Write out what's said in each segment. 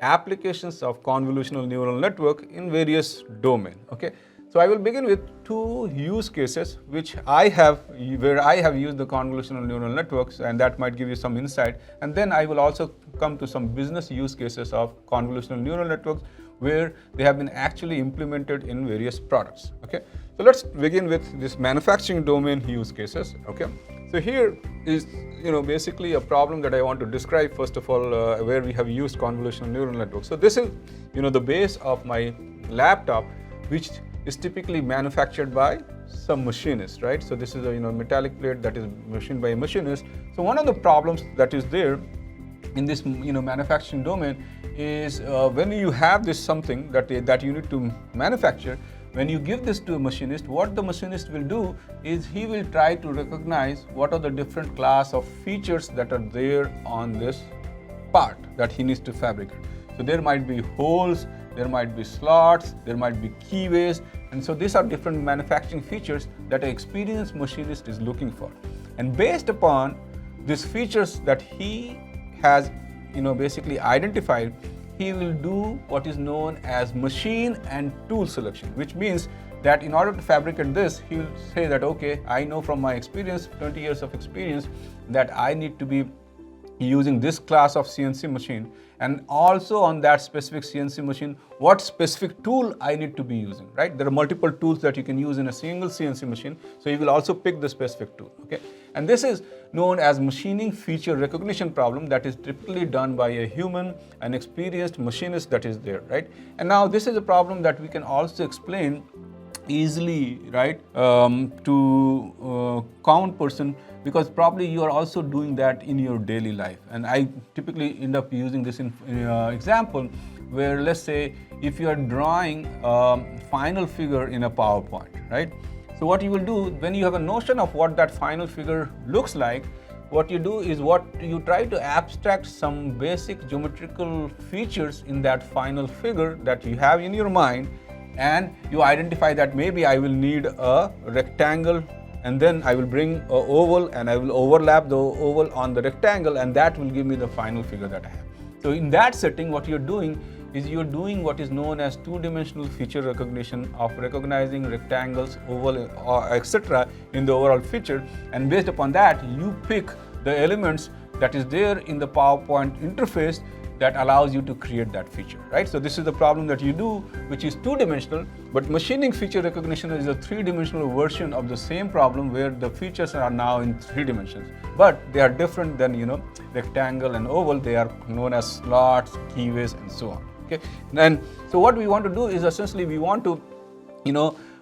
applications of convolutional neural network in various domains. Okay, so I will begin with two use cases where I have used the convolutional neural networks, and that might give you some insight. And then I will also come to some business use cases of convolutional neural networks where they have been actually implemented in various products. Okay, so let's begin with this manufacturing domain use cases. Okay, so here is basically a problem that I want to describe first of all, where we have used convolutional neural networks. So this is the base of my laptop, which is typically manufactured by some machinist, right? So this is a metallic plate that is machined by a machinist. So one of the problems that is there in this manufacturing domain is when you have this something that you need to manufacture, when you give this to a machinist, what the machinist will do is he will try to recognize what are the different class of features that are there on this part that he needs to fabricate. So there might be holes, there might be slots, there might be keyways, and so these are different manufacturing features that an experienced machinist is looking for. And based upon these features that he has basically identified, he will do what is known as machine and tool selection, which means that in order to fabricate this, he will say that, okay, I know from my experience, 20 years of experience, that I need to be using this class of CNC machine, and also on that specific CNC machine, what specific tool I need to be using, right? There are multiple tools that you can use in a single CNC machine, so you will also pick the specific tool, okay? And this is known as machining feature recognition problem that is typically done by a human, an experienced machinist that is there, right? And now this is a problem that we can also explain easily, right, to common person, because probably you are also doing that in your daily life. And I typically end up using this in example where, let's say, if you are drawing a final figure in a PowerPoint, right? So what you will do when you have a notion of what that final figure looks like, what you do is you try to abstract some basic geometrical features in that final figure that you have in your mind, and you identify that maybe I will need a rectangle, and then I will bring an oval and I will overlap the oval on the rectangle, and that will give me the final figure that I have. So in that setting, what you're doing is you're doing what is known as two-dimensional feature recognition of recognizing rectangles, oval, etc. in the overall feature, and based upon that, you pick the elements that is there in the PowerPoint interface that allows you to create that feature, right? So this is the problem that you do, which is two-dimensional, but machining feature recognition is a three-dimensional version of the same problem where the features are now in 3 dimensions. But they are different than, rectangle and oval. They are known as slots, keyways, and so on, okay? And so what we want to do is essentially we want to,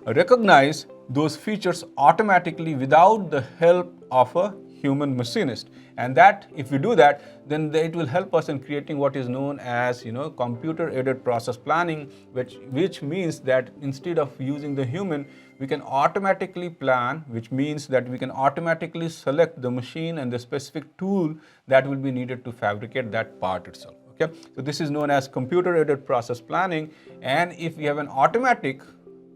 recognize those features automatically without the help of a human machinist. And that, if we do that, then it will help us in creating what is known as computer-aided process planning, which means that instead of using the human, we can automatically plan, which means that we can automatically select the machine and the specific tool that will be needed to fabricate that part itself. Okay, so this is known as computer-aided process planning. And if we have an automatic,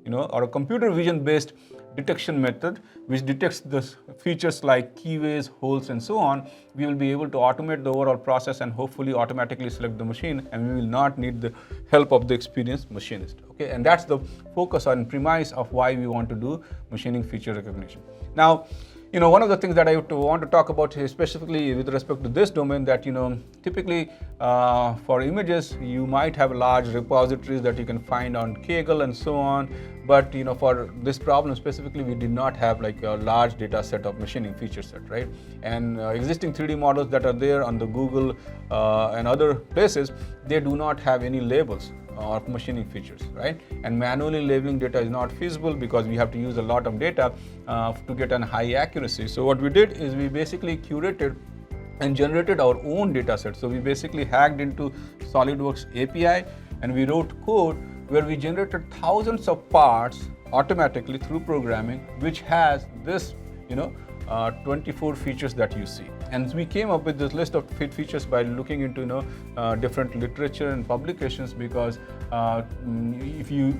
or a computer vision-based detection method which detects the features like keyways, holes, and so on, we will be able to automate the overall process and hopefully automatically select the machine, and we will not need the help of the experienced machinist. Okay, and that's the focus and premise of why we want to do machining feature recognition. Now, one of the things that I want to talk about is specifically with respect to this domain, that typically for images you might have large repositories that you can find on Kaggle and so on, but for this problem specifically we did not have like a large data set of machining feature set, right? And existing 3D models that are there on the Google and other places, they do not have any labels of machining features, right? And manually labeling data is not feasible because we have to use a lot of data to get an high accuracy. So what we did is we basically curated and generated our own data set. So we basically hacked into SolidWorks API and we wrote code where we generated thousands of parts automatically through programming, which has this 24 features that you see. And we came up with this list of features by looking into different literature and publications, because if you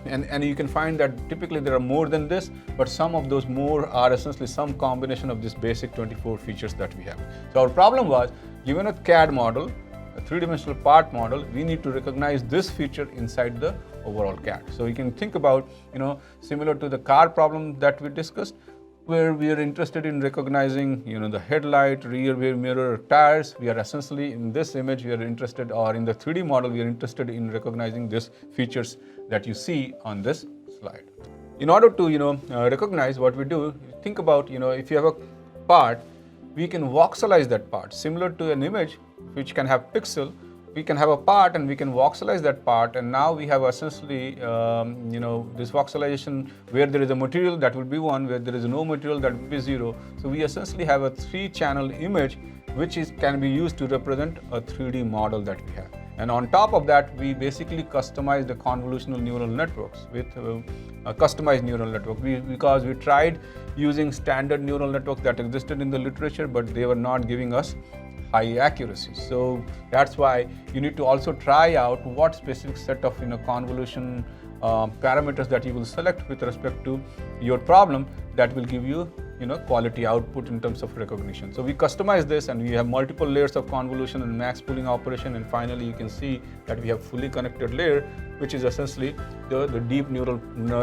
and you can find that typically there are more than this, but some of those more are essentially some combination of this basic 24 features that we have. So our problem was, given a CAD model, a three-dimensional part model, we need to recognize this feature inside the overall CAD. So you can think about, similar to the car problem that we discussed, where we are interested in recognizing, the headlight, rear view mirror, tires. We are essentially in this image, we are interested, or in the 3D model, we are interested in recognizing these features that you see on this slide. In order to, recognize what we do, think about, if you have a part, we can voxelize that part. Similar to an image which can have pixel, we can have a part and we can voxelize that part, and now we have essentially, this voxelization where there is a material, that will be 1, where there is no material, that will be 0. So we essentially have a 3-channel image which can be used to represent a 3D model that we have. And on top of that, we basically customize the convolutional neural networks with a customized neural network, because we tried using standard neural networks that existed in the literature, but they were not giving us high accuracy. So that's why you need to also try out what specific set of convolution parameters that you will select with respect to your problem that will give you quality output in terms of recognition. So we customize this, and we have multiple layers of convolution and max pooling operation, and finally you can see that we have fully connected layer, which is essentially the deep neural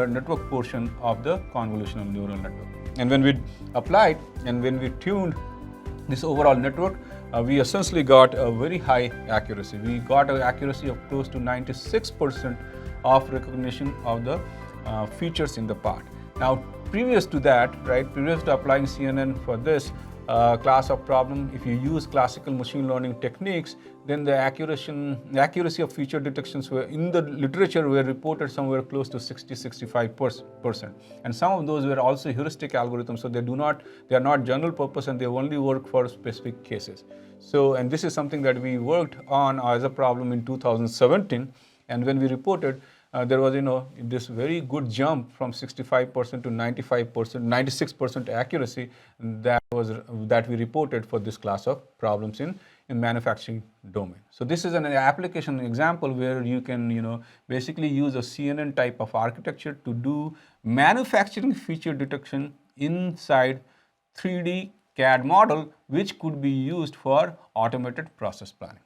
network portion of the convolutional neural network. And when we applied and when we tuned this overall network, we essentially got a very high accuracy. We got an accuracy of close to 96% of recognition of the features in the part. Now, previous to that, previous to applying CNN for this class of problem, if you use classical machine learning techniques, then the accuracy of feature detections were in the literature were reported somewhere close to 60-65%. And some of those were also heuristic algorithms, so they are not general purpose, and they only work for specific cases. So, and this is something that we worked on as a problem in 2017, and when we reported, there was this very good jump from 65% to 95%, 96% accuracy that we reported for this class of problems in manufacturing domain. So this is an application example where you can basically use a CNN type of architecture to do manufacturing feature detection inside 3D CAD model, which could be used for automated process planning.